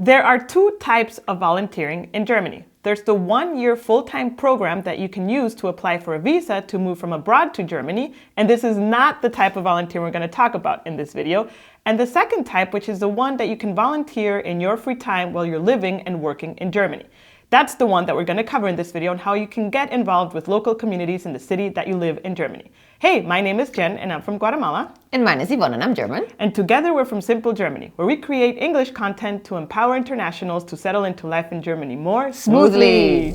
There are two types of volunteering in Germany. There's the one-year full-time program that you can use to apply for a visa to move from abroad to Germany, and this is not the type of volunteering we're going to talk about in this video. And the second type, which is the one that you can volunteer in your free time while you're living and working in Germany. That's the one that we're going to cover in this video, on how you can get involved with local communities in the city that you live in Germany. Hey, my name is Jen and I'm from Guatemala. And mine is Yvonne and I'm German. And together we're from Simple Germany, where we create English content to empower internationals to settle into life in Germany more smoothly.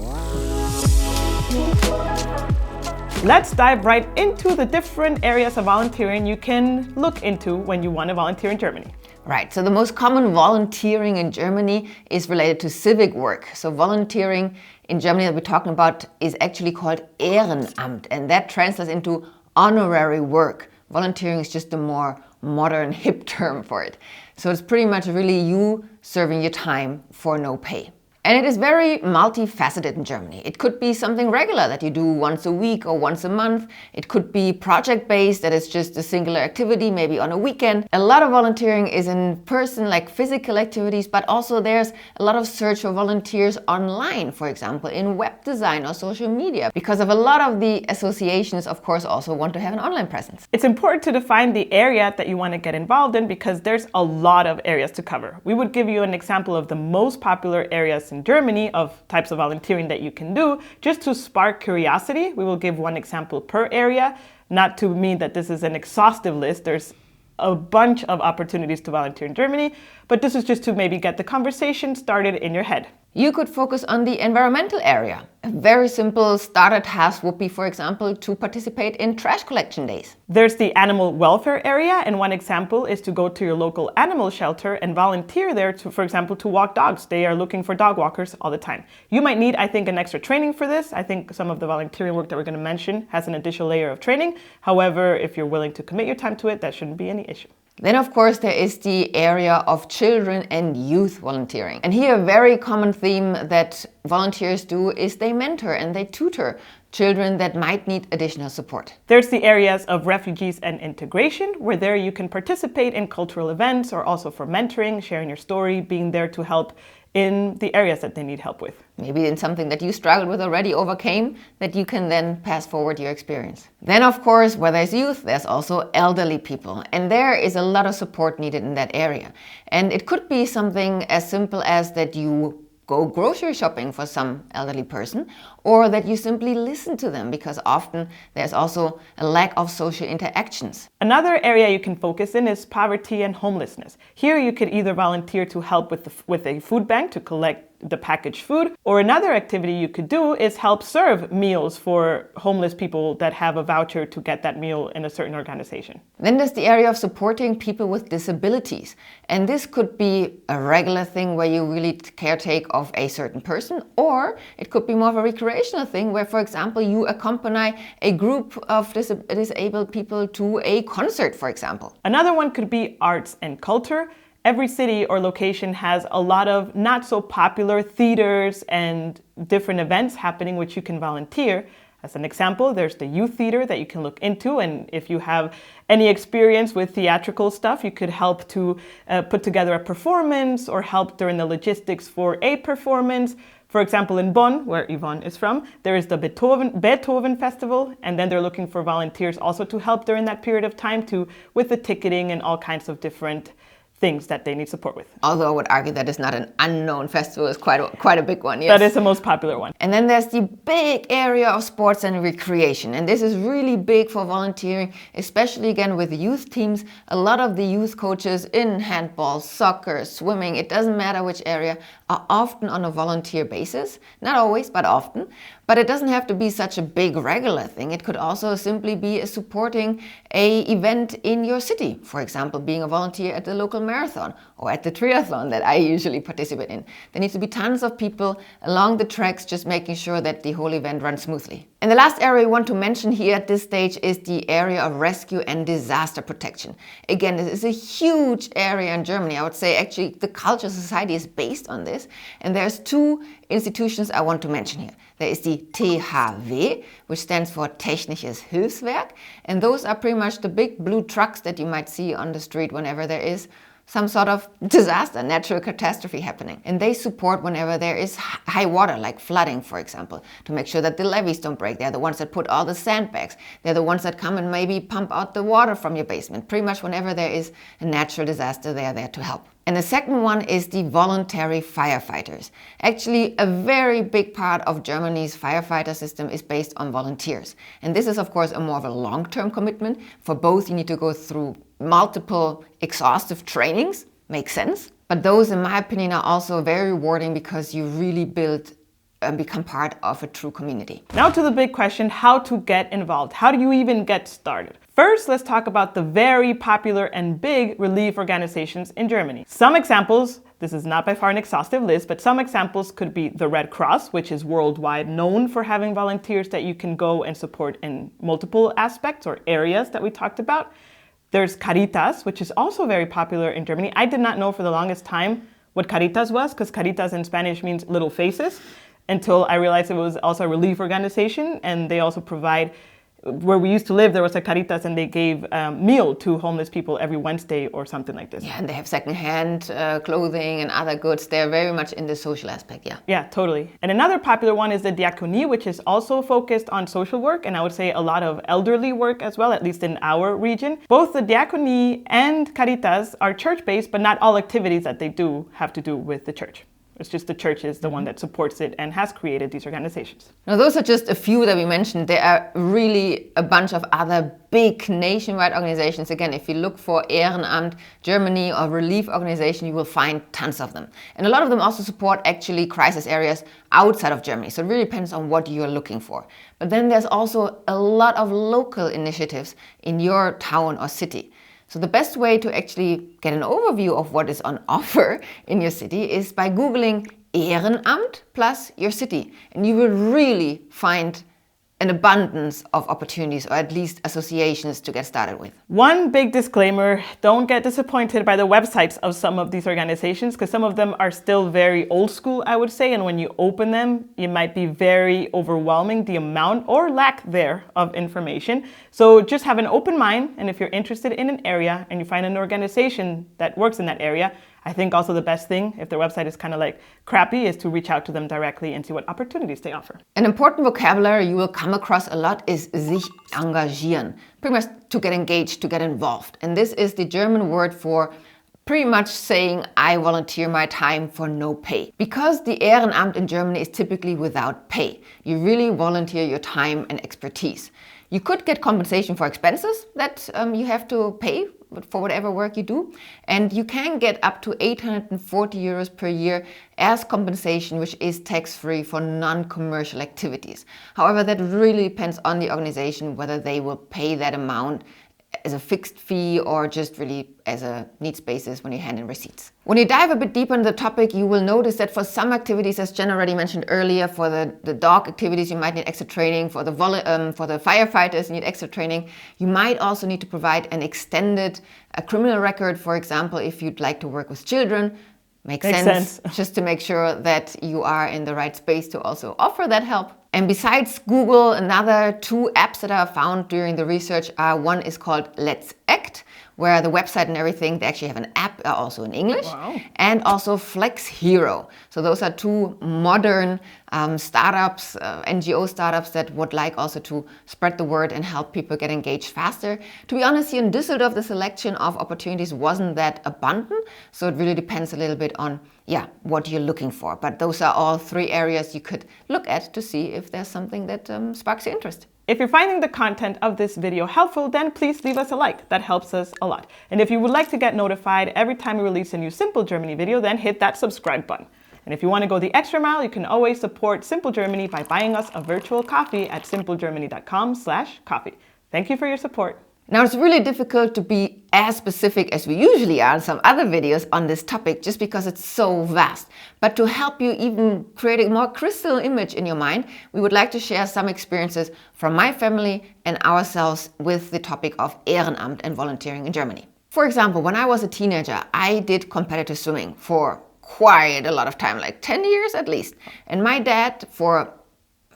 Let's dive right into the different areas of volunteering you can look into when you want to volunteer in Germany. Right, so the most common volunteering in Germany is related to civic work. So volunteering in Germany that we're talking about is actually called Ehrenamt, and that translates into honorary work. Volunteering is just a more modern, hip term for it. So it's pretty much really you serving your time for no pay. And it is very multifaceted in Germany. It could be something regular that you do once a week or once a month. It could be project-based, that is just a singular activity, maybe on a weekend. A lot of volunteering is in person, like physical activities, but also there's a lot of search for volunteers online, for example, in web design or social media, because of a lot of the associations, of course, also want to have an online presence. It's important to define the area that you want to get involved in, because there's a lot of areas to cover. We would give you an example of the most popular areas in Germany of types of volunteering that you can do. Just to spark curiosity, we will give one example per area, not to mean that this is an exhaustive list. There's a bunch of opportunities to volunteer in Germany, but this is just to maybe get the conversation started in your head. You could focus on the environmental area. A very simple starter task would be, for example, to participate in trash collection days. There's the animal welfare area, and one example is to go to your local animal shelter and volunteer there to, for example, to walk dogs. They are looking for dog walkers all the time. You might need, I think, an extra training for this. I think some of the volunteering work that we're going to mention has an additional layer of training. However, if you're willing to commit your time to it, that shouldn't be any issue. Then, of course, there is the area of children and youth volunteering. And here a very common theme that volunteers do is they mentor and they tutor children that might need additional support. There's the areas of refugees and integration, where there you can participate in cultural events or also for mentoring, sharing your story, being there to help in the areas that they need help with. Maybe in something that you struggled with already, overcame, that you can then pass forward your experience. Then, of course, where there's youth, there's also elderly people. And there is a lot of support needed in that area. And it could be something as simple as that you go grocery shopping for some elderly person, or that you simply listen to them, because often there's also a lack of social interactions. Another area you can focus in is poverty and homelessness. Here you could either volunteer to help with a food bank to collect the packaged food, or another activity you could do is help serve meals for homeless people that have a voucher to get that meal in a certain organization. Then there's the area of supporting people with disabilities. And this could be a regular thing where you really caretake of a certain person, or it could be more of a recreational thing where, for example, you accompany a group of disabled people to a concert, for example. Another one could be arts and culture. Every city or location has a lot of not so popular theaters and different events happening which you can volunteer. As an example, there's the youth theater that you can look into, and if you have any experience with theatrical stuff, you could help to put together a performance or help during the logistics for a performance. For example, in Bonn, where Yvonne is from, there is the Beethoven Festival, and then they're looking for volunteers also to help during that period of time with the ticketing and all kinds of different things that they need support with. Although I would argue that is not an unknown festival, it's quite a big one, yes. That is the most popular one. And then there's the big area of sports and recreation. And this is really big for volunteering, especially again with youth teams. A lot of the youth coaches in handball, soccer, swimming, it doesn't matter which area, are often on a volunteer basis. Not always, but often. But it doesn't have to be such a big regular thing. It could also simply be supporting an event in your city. For example, being a volunteer at the local marathon or at the triathlon that I usually participate in. There needs to be tons of people along the tracks just making sure that the whole event runs smoothly. And the last area we want to mention here at this stage is the area of rescue and disaster protection. Again, this is a huge area in Germany. I would say actually the culture society is based on this. And there's two institutions I want to mention here. There is the THW, which stands for Technisches Hilfswerk. And those are pretty much the big blue trucks that you might see on the street whenever there is some sort of disaster, natural catastrophe happening. And they support whenever there is high water, like flooding, for example, to make sure that the levees don't break. They're the ones that put all the sandbags. They're the ones that come and maybe pump out the water from your basement. Pretty much whenever there is a natural disaster, they are there to help. And the second one is the voluntary firefighters. Actually, a very big part of Germany's firefighter system is based on volunteers. And this is, of course, a more of a long-term commitment. For both, you need to go through multiple exhaustive trainings. Makes sense. But those, in my opinion, are also very rewarding because you really build and become part of a true community. Now to the big question, how to get involved. How do you even get started? First, let's talk about the very popular and big relief organizations in Germany. Some examples, this is not by far an exhaustive list, but some examples could be the Red Cross, which is worldwide known for having volunteers that you can go and support in multiple aspects or areas that we talked about. There's Caritas, which is also very popular in Germany. I did not know for the longest time what Caritas was, because Caritas in Spanish means little faces, until I realized it was also a relief organization, and they also provide, where we used to live, there was a Caritas and they gave a meal to homeless people every Wednesday or something like this. Yeah, and they have secondhand clothing and other goods. They're very much in the social aspect, yeah. Yeah, totally. And another popular one is the Diakonie, which is also focused on social work, and I would say a lot of elderly work as well, at least in our region. Both the Diakonie and Caritas are church-based, but not all activities that they do have to do with the church. It's just the church is the one that supports it and has created these organizations. Now, those are just a few that we mentioned. There are really a bunch of other big nationwide organizations. Again, if you look for Ehrenamt Germany or relief organization, you will find tons of them. And a lot of them also support actually crisis areas outside of Germany. So it really depends on what you're looking for. But then there's also a lot of local initiatives in your town or city. So the best way to actually get an overview of what is on offer in your city is by Googling Ehrenamt plus your city. And you will really find an abundance of opportunities, or at least associations to get started with. One big disclaimer, don't get disappointed by the websites of some of these organizations, because some of them are still very old school, I would say, and when you open them, it might be very overwhelming, the amount or lack there of information. So just have an open mind, and if you're interested in an area and you find an organization that works in that area, I think also the best thing, if their website is kind of like crappy, is to reach out to them directly and see what opportunities they offer. An important vocabulary you will come across a lot is sich engagieren. Pretty much to get engaged, to get involved. And this is the German word for pretty much saying, I volunteer my time for no pay. Because the Ehrenamt in Germany is typically without pay. You really volunteer your time and expertise. You could get compensation for expenses that you have to pay for whatever work you do. And you can get up to 840 euros per year as compensation, which is tax-free for non-commercial activities. However, that really depends on the organization, whether they will pay that amount as a fixed fee or just really as a needs basis when you hand in receipts. When you dive a bit deeper into the topic, you will notice that for some activities, as Jen already mentioned earlier, for the dog activities, you might need extra training. For the firefighters, you need extra training. You might also need to provide an extended criminal record, for example, if you'd like to work with children. Makes sense. Just to make sure that you are in the right space to also offer that help. And besides Google, another two apps that I found during the research are, one is called Let's Act, where the website and everything, they actually have an app also in English. Wow. And also Flex Hero. So those are two modern startups, NGO startups that would like also to spread the word and help people get engaged faster. To be honest, here in Düsseldorf, the selection of opportunities wasn't that abundant. So it really depends a little bit on what you're looking for. But those are all three areas you could look at to see if there's something that sparks your interest. If you're finding the content of this video helpful, then please leave us a like. That helps us a lot. And if you would like to get notified every time we release a new Simple Germany video, then hit that subscribe button. And if you want to go the extra mile, you can always support Simple Germany by buying us a virtual coffee at simplegermany.com/coffee. Thank you for your support. Now, it's really difficult to be as specific as we usually are in some other videos on this topic, just because it's so vast. But to help you even create a more crystal image in your mind, we would like to share some experiences from my family and ourselves with the topic of Ehrenamt and volunteering in Germany. For example, when I was a teenager, I did competitive swimming for quite a lot of time, like 10 years at least. And my dad, for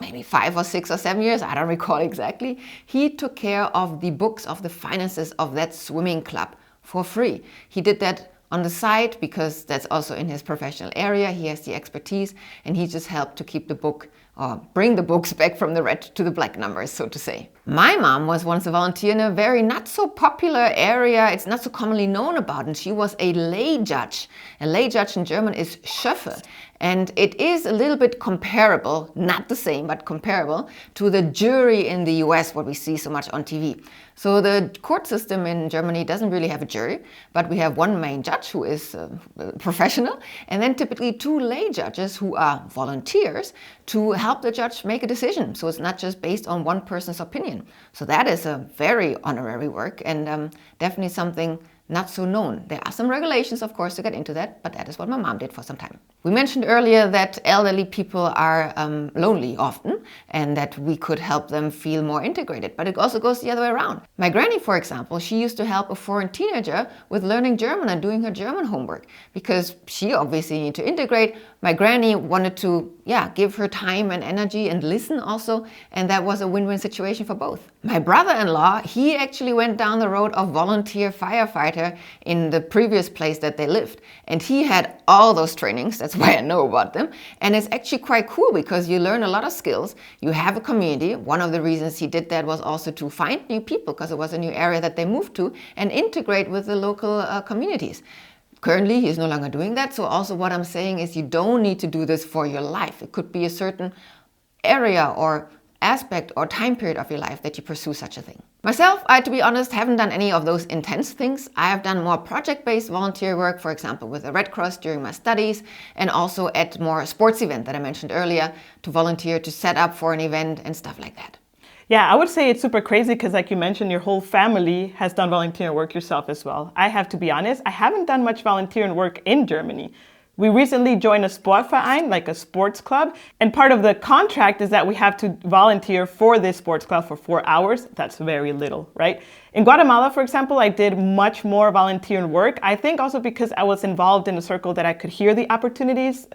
maybe 5 or 6 or 7 years, I don't recall exactly, he took care of the books, of the finances of that swimming club for free. He did that on the side because that's also in his professional area. He has the expertise, and he just helped to keep the book or bring the books back from the red to the black numbers, so to say. My mom was once a volunteer in a very not so popular area. It's not so commonly known about, and she was a lay judge. A lay judge in German is Schöffe, and it is a little bit comparable, not the same, but comparable to the jury in the US, what we see so much on TV. So the court system in Germany doesn't really have a jury, but we have one main judge who is professional, and then typically 2 lay judges who are volunteers to help the judge make a decision. So it's not just based on one person's opinion. So that is a very honorary work, and definitely something not so known. There are some regulations, of course, to get into that, but that is what my mom did for some time. We mentioned earlier that elderly people are lonely often, and that we could help them feel more integrated, but it also goes the other way around. My granny, for example, she used to help a foreign teenager with learning German and doing her German homework, because she obviously needed to integrate. My granny wanted to, give her time and energy and listen also, and that was a win-win situation for both. My brother-in-law, he actually went down the road of volunteer firefighter in the previous place that they lived, and he had all those trainings. That's why I know about them, and it's actually quite cool because you learn a lot of skills. You have a community. One of the reasons he did that was also to find new people, because it was a new area that they moved to, and integrate with the local communities. Currently, he's no longer doing that. So also what I'm saying is you don't need to do this for your life. It could be a certain area or aspect or time period of your life that you pursue such a thing. Myself, to be honest, haven't done any of those intense things. I have done more project-based volunteer work, for example, with the Red Cross during my studies, and also at more sports event that I mentioned earlier, to volunteer to set up for an event and stuff like that. Yeah, I would say it's super crazy because, like you mentioned, your whole family has done volunteer work yourself as well. I have to be honest, I haven't done much volunteering work in Germany. We recently joined a Sportverein, like a sports club, and part of the contract is that we have to volunteer for this sports club for 4 hours. That's very little, right? In Guatemala, for example, I did much more volunteering work. I think also because I was involved in a circle that I could hear the opportunities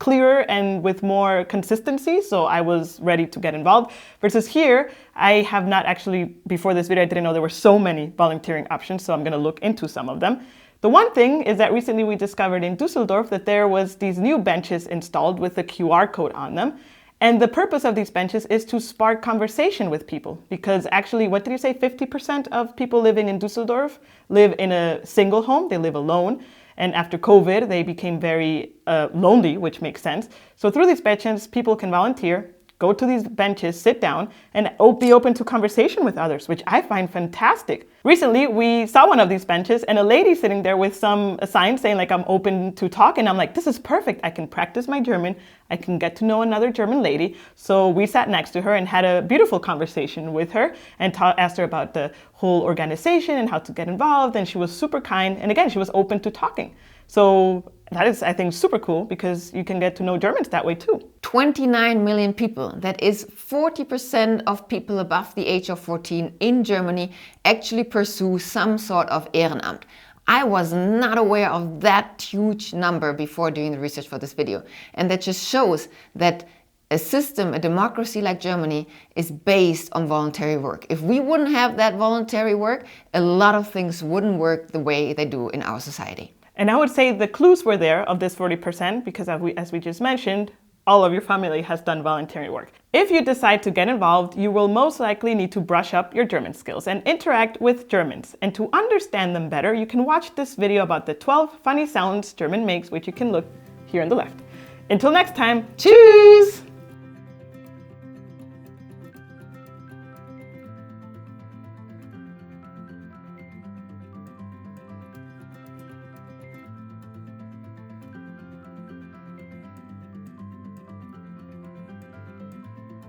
clearer and with more consistency, so I was ready to get involved. Versus here, I have not actually, before this video, I didn't know there were so many volunteering options, so I'm gonna look into some of them. The one thing is that recently we discovered in Düsseldorf that there was these new benches installed with a QR code on them. And the purpose of these benches is to spark conversation with people, because actually, what did you say, 50% of people living in Düsseldorf live in a single home, they live alone. And after COVID, they became very lonely, which makes sense. So through these benches, people can volunteer, go to these benches, sit down, and be open to conversation with others, which I find fantastic. Recently, we saw one of these benches and a lady sitting there with a sign saying like, I'm open to talk. And I'm like, this is perfect. I can practice my German. I can get to know another German lady. So we sat next to her and had a beautiful conversation with her and asked her about the whole organization and how to get involved. And she was super kind. And again, she was open to talking. So that is, I think, super cool because you can get to know Germans that way too. 29 million people, that is 40% of people above the age of 14 in Germany actually pursue some sort of Ehrenamt. I was not aware of that huge number before doing the research for this video. And that just shows that a system, a democracy like Germany, is based on voluntary work. If we wouldn't have that voluntary work, a lot of things wouldn't work the way they do in our society. And I would say the clues were there of this 40% because as we just mentioned, all of your family has done voluntary work. If you decide to get involved, you will most likely need to brush up your German skills and interact with Germans. And to understand them better, you can watch this video about the 12 funny sounds German makes, which you can look here on the left. Until next time, tschüss!